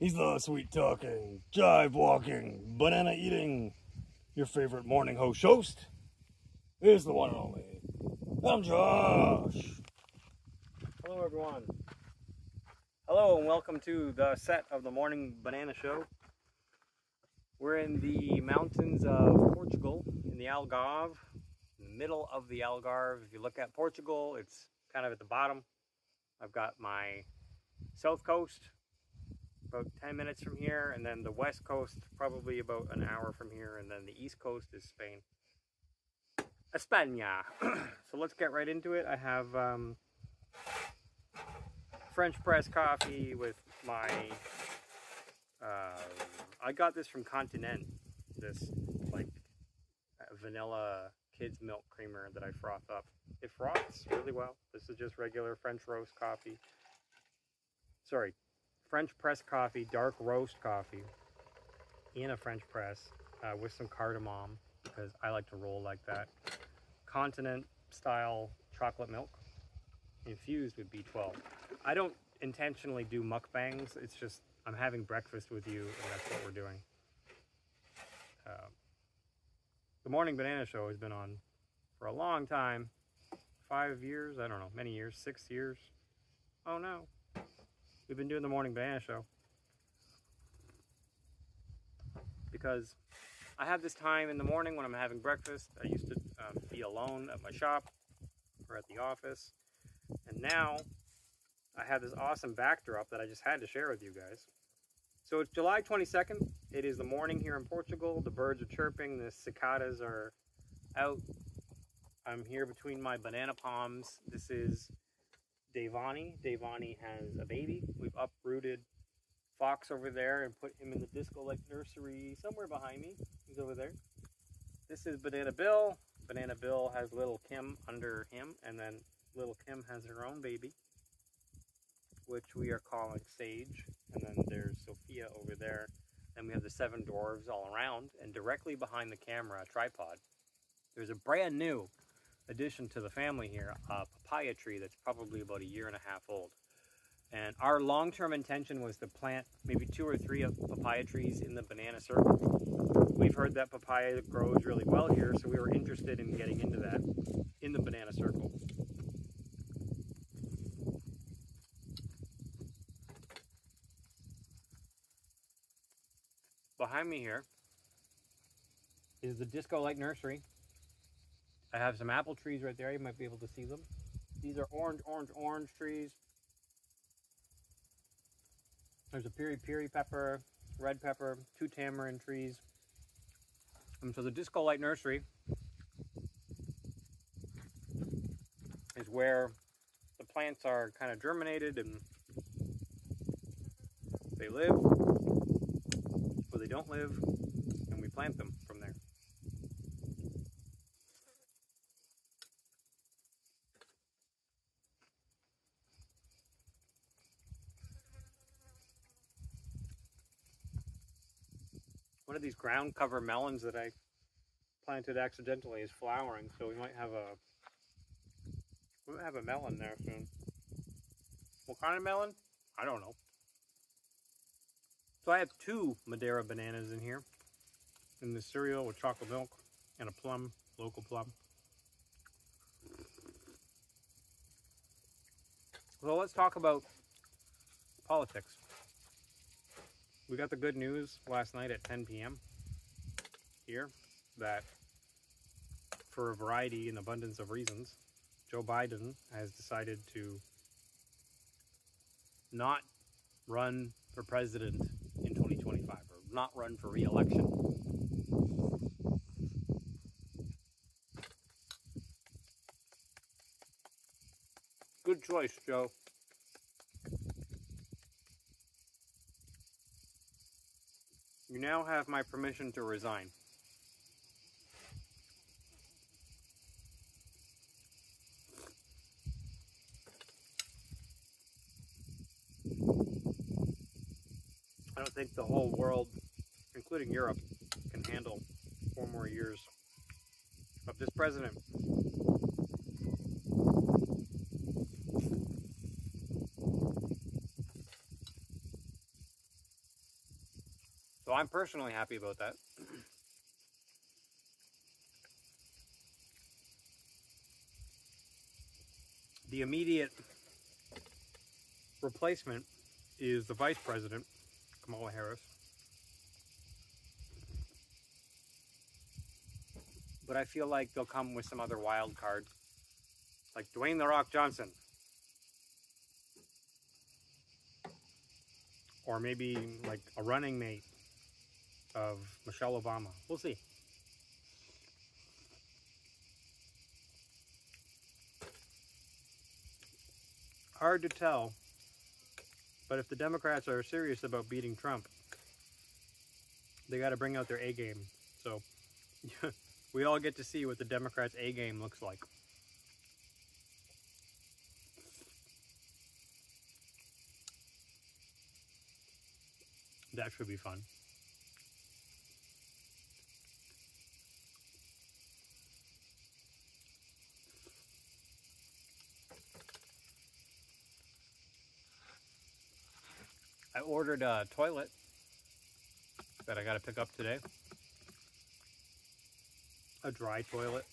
He's the sweet talking, jive walking, banana eating, your favorite morning host is the one and only. I'm Josh. Hello everyone. Hello and welcome to the set of the Morning Banana Show. We're in the mountains of Portugal, in the Algarve, in the middle of the Algarve. If you look at Portugal, it's kind of at the bottom. I've got my south coast, about 10 minutes from here, and then the west coast, probably about an hour from here, and then the east coast is Spain. España. So let's get right into it. I have French press coffee with my, I got this from Continent, this like vanilla kids milk creamer that I froth up. It froths really well. This is just regular French roast coffee. Sorry, French press coffee, dark roast coffee in a French press with some cardamom because I like to roll like that. Continent style chocolate milk infused with B12. I don't intentionally do mukbangs. It's just I'm having breakfast with you and that's what we're doing. The Morning Banana Show has been on for a long time. 5 years? I don't know. Many years. 6 years. Oh no. We've been doing the Morning Banana Show because I have this time in the morning when I'm having breakfast. I used to be alone at my shop or at the office, and now I have this awesome backdrop that I just had to share with you guys. So it's July 22nd. It is the morning here in Portugal. The birds are chirping. The cicadas are out. I'm here between my banana palms. This is Devani. Devani has a baby. We've uprooted Fox over there and put him in the disco-like nursery somewhere behind me. He's over there. This is Banana Bill. Banana Bill has little Kim under him, and then little Kim has her own baby, which we are calling Sage. And then there's Sophia over there. And we have the 7 dwarves all around, and directly behind the camera, a tripod, there's a brand new addition to the family here, a papaya tree that's probably about 1.5 years old. And our long-term intention was to plant maybe 2 or 3 papaya trees in the banana circle. We've heard that papaya grows really well here, so we were interested in getting into that in the banana circle. Behind me here is the disco-like nursery. I have some apple trees right there. You might be able to see them. These are orange trees. There's a piri pepper, red pepper, 2 tamarind trees. And so the disco-like nursery is where the plants are kind of germinated and they live, or they don't live, and we plant them from there. One of these ground cover melons that I planted accidentally is flowering, so we might have a melon there soon. What kind of melon? I don't know. So I have 2 Madeira bananas in here, in the cereal with chocolate milk and a plum, local plum. So let's talk about politics. We got the good news last night at 10 p.m. here that for a variety and abundance of reasons, Joe Biden has decided to not run for president in 2025, or not run for re-election. Good choice, Joe. You now have my permission to resign. I don't think the whole world, including Europe, can handle 4 more years of this president. So I'm personally happy about that. The immediate replacement is the Vice President, Kamala Harris. But I feel like they'll come with some other wild card, like Dwayne "The Rock" Johnson. Or maybe like a running mate of Michelle Obama. We'll see. Hard to tell, but if the Democrats are serious about beating Trump, they got to bring out their A game. So we all get to see what the Democrats' A game looks like. That should be fun. I ordered a toilet that I got to pick up today. A dry toilet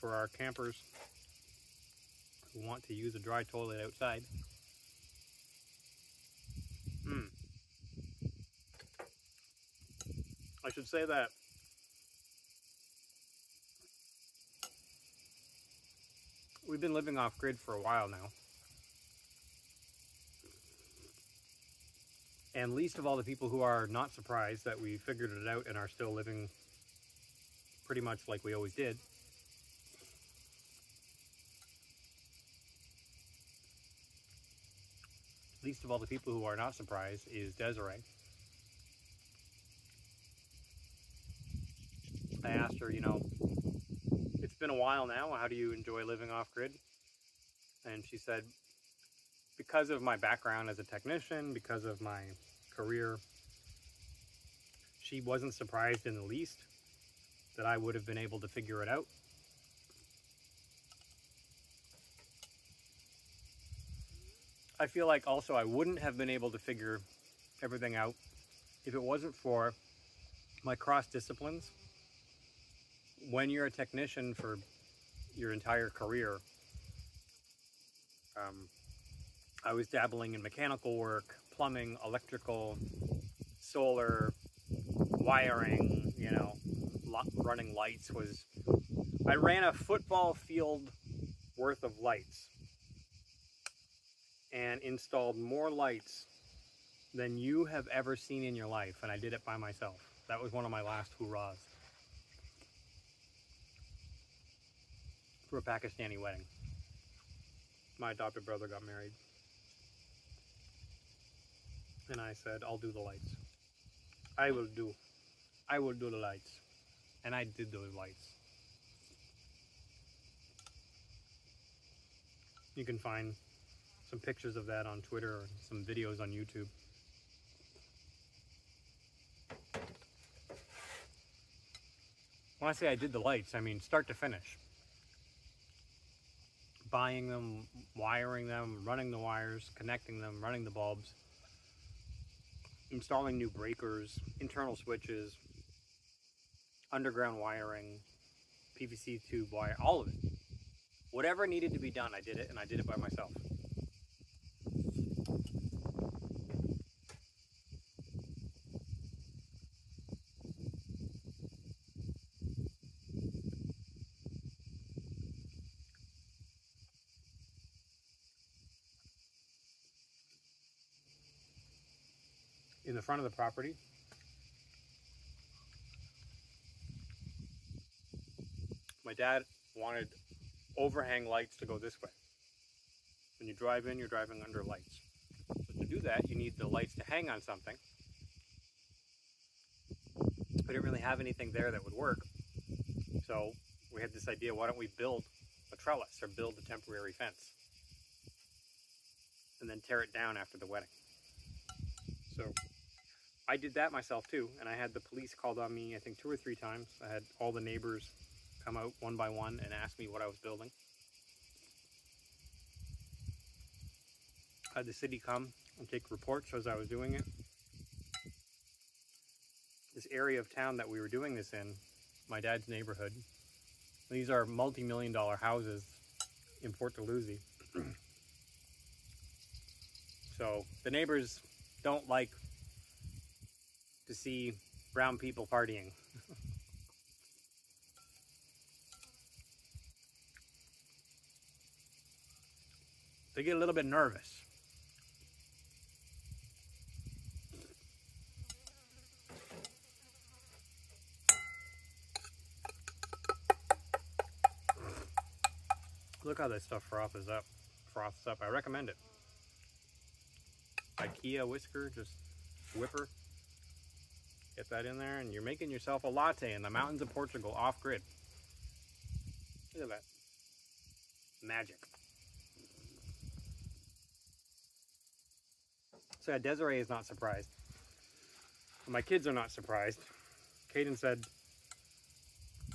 for our campers who want to use a dry toilet outside. I should say that we've been living off grid for a while now. And least of all the people who are not surprised that we figured it out and are still living pretty much like we always did. Least of all the people who are not surprised is Desiree. I asked her, you know, it's been a while now, how do you enjoy living off grid? And she said, because of my background as a technician, because of my career, she wasn't surprised in the least that I would have been able to figure it out. I feel like also I wouldn't have been able to figure everything out if it wasn't for my cross disciplines. When you're a technician for your entire career, I was dabbling in mechanical work, plumbing, electrical, solar, wiring, you know, running lights. I ran a football field worth of lights and installed more lights than you have ever seen in your life, and I did it by myself. That was one of my last hurrahs for a Pakistani wedding. My adopted brother got married. And I said, I'll do the lights. I will do the lights. And I did those lights. You can find some pictures of that on Twitter or some videos on YouTube. When I say I did the lights, I mean start to finish. Buying them, wiring them, running the wires, connecting them, running the bulbs, installing new breakers, internal switches, underground wiring, PVC tube wire, all of it. Whatever needed to be done, I did it, and I did it by myself. In the front of the property, my dad wanted overhang lights to go this way. When you drive in, you're driving under lights. So to do that, you need the lights to hang on something. We didn't really have anything there that would work. So we had this idea, why don't we build a trellis or build a temporary fence and then tear it down after the wedding. So I did that myself too, and I had the police called on me, I think 2 or 3 times. I had all the neighbors come out one by one and ask me what I was building. I had the city come, and take reports as I was doing it. This area of town that we were doing this in, my dad's neighborhood, these are multi-million-dollar houses in Port Dalhousie. So the neighbors don't like to see brown people partying. They get a little bit nervous. Look how that stuff froths up. I recommend it. IKEA whisker, just whipper. Get that in there and you're making yourself a latte in the mountains of Portugal off-grid. Look at that. Magic. So yeah, Desiree is not surprised. My kids are not surprised. Caden said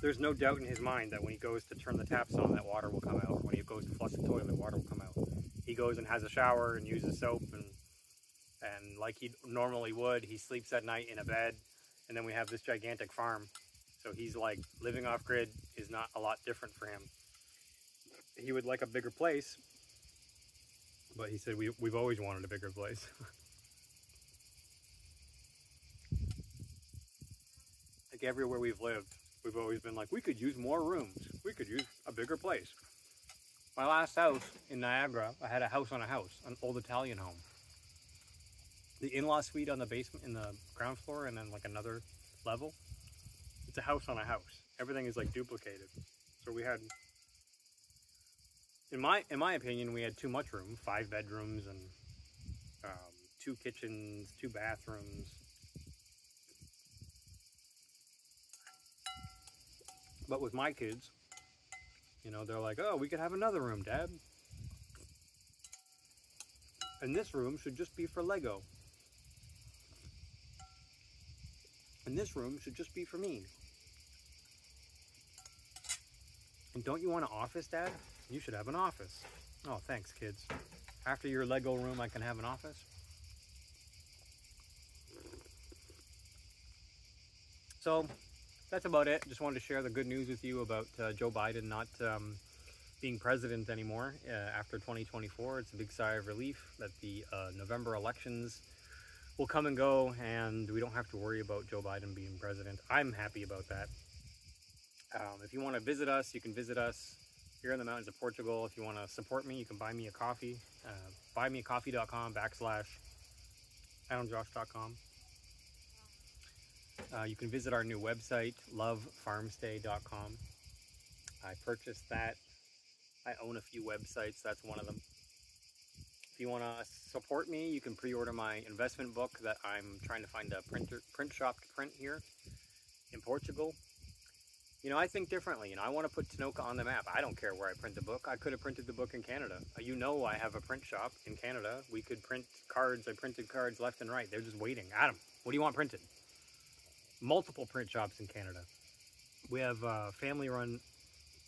there's no doubt in his mind that when he goes to turn the taps on, that water will come out. When he goes to flush the toilet, water will come out. He goes and has a shower and uses soap and like he normally would, he sleeps at night in a bed. And then we have this gigantic farm. So he's like, living off grid is not a lot different for him. He would like a bigger place, but he said we've always wanted a bigger place. Like everywhere we've lived, we've always been like, we could use more rooms. We could use a bigger place. My last house in Niagara, I had a house on a house, an old Italian home. The in-law suite on the basement, in the ground floor, and then like another level. It's a house on a house. Everything is like duplicated. So we had, in my opinion, we had too much room. 5 bedrooms and 2 kitchens, 2 bathrooms. But with my kids, you know, they're like, oh, we could have another room, Dad. And this room should just be for Lego. And this room should just be for me. And don't you want an office, Dad? You should have an office. Oh, thanks, kids. After your Lego room, I can have an office. So that's about it. Just wanted to share the good news with you about Joe Biden not being president anymore after 2024. It's a big sigh of relief that the November elections will come and go and we don't have to worry about Joe Biden being president. I'm happy about that. If you want to visit us, you can visit us here in the mountains of Portugal. If you want to support me, you can buy me a coffee. buymeacoffee.com/AdamJosh.com. You can visit our new website, lovefarmstay.fom. I purchased that. I own a few websites. That's one of them. If you want to support me, you can pre-order my investment book that I'm trying to find a print shop to print here in Portugal. You know, I think differently. You know, I want to put Tanoka on the map. I don't care where I print the book. I could have printed the book in Canada. You know, I have a print shop in Canada. We could print cards. I printed cards left and right. They're just waiting. Adam, what do you want printed? Multiple print shops in Canada. We have a family-run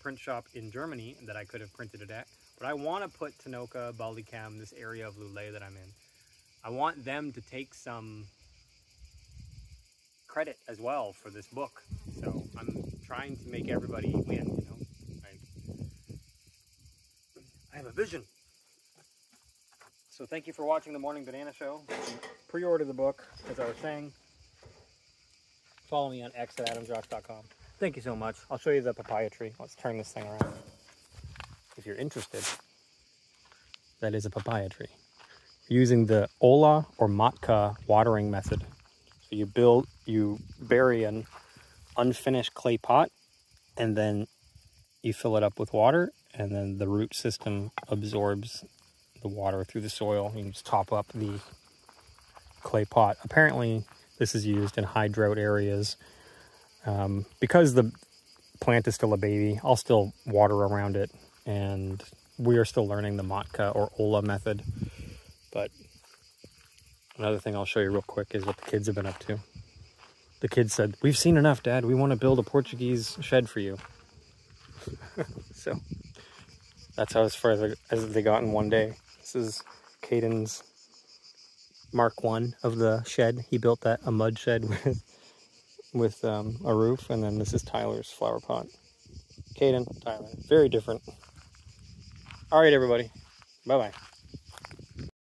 print shop in Germany that I could have printed it at. But I want to put Tanoka, Baldicam, this area of Lulé that I'm in. I want them to take some credit as well for this book. So I'm trying to make everybody win, you know. I have a vision. So thank you for watching the Morning Banana Show. Pre-order the book, as I was saying. Follow me on X at AdamJosh.com. Thank you so much. I'll show you the papaya tree. Let's turn this thing around. If you're interested, that is a papaya tree. We're using the Ola or Matka watering method. So you bury an unfinished clay pot and then you fill it up with water and then the root system absorbs the water through the soil. You just top up the clay pot. Apparently this is used in high drought areas. Because the plant is still a baby, I'll still water around it, and we are still learning the Matka or Ola method. But another thing I'll show you real quick is what the kids have been up to. The kids said, "We've seen enough, Dad. We want to build a Portuguese shed for you." So that's how as far as they got in one day. This is Caden's Mark 1 of the shed. He built that, a mud shed with a roof. And then this is Tyler's flower pot. Caden, Tyler, very different. All right, everybody. Bye-bye.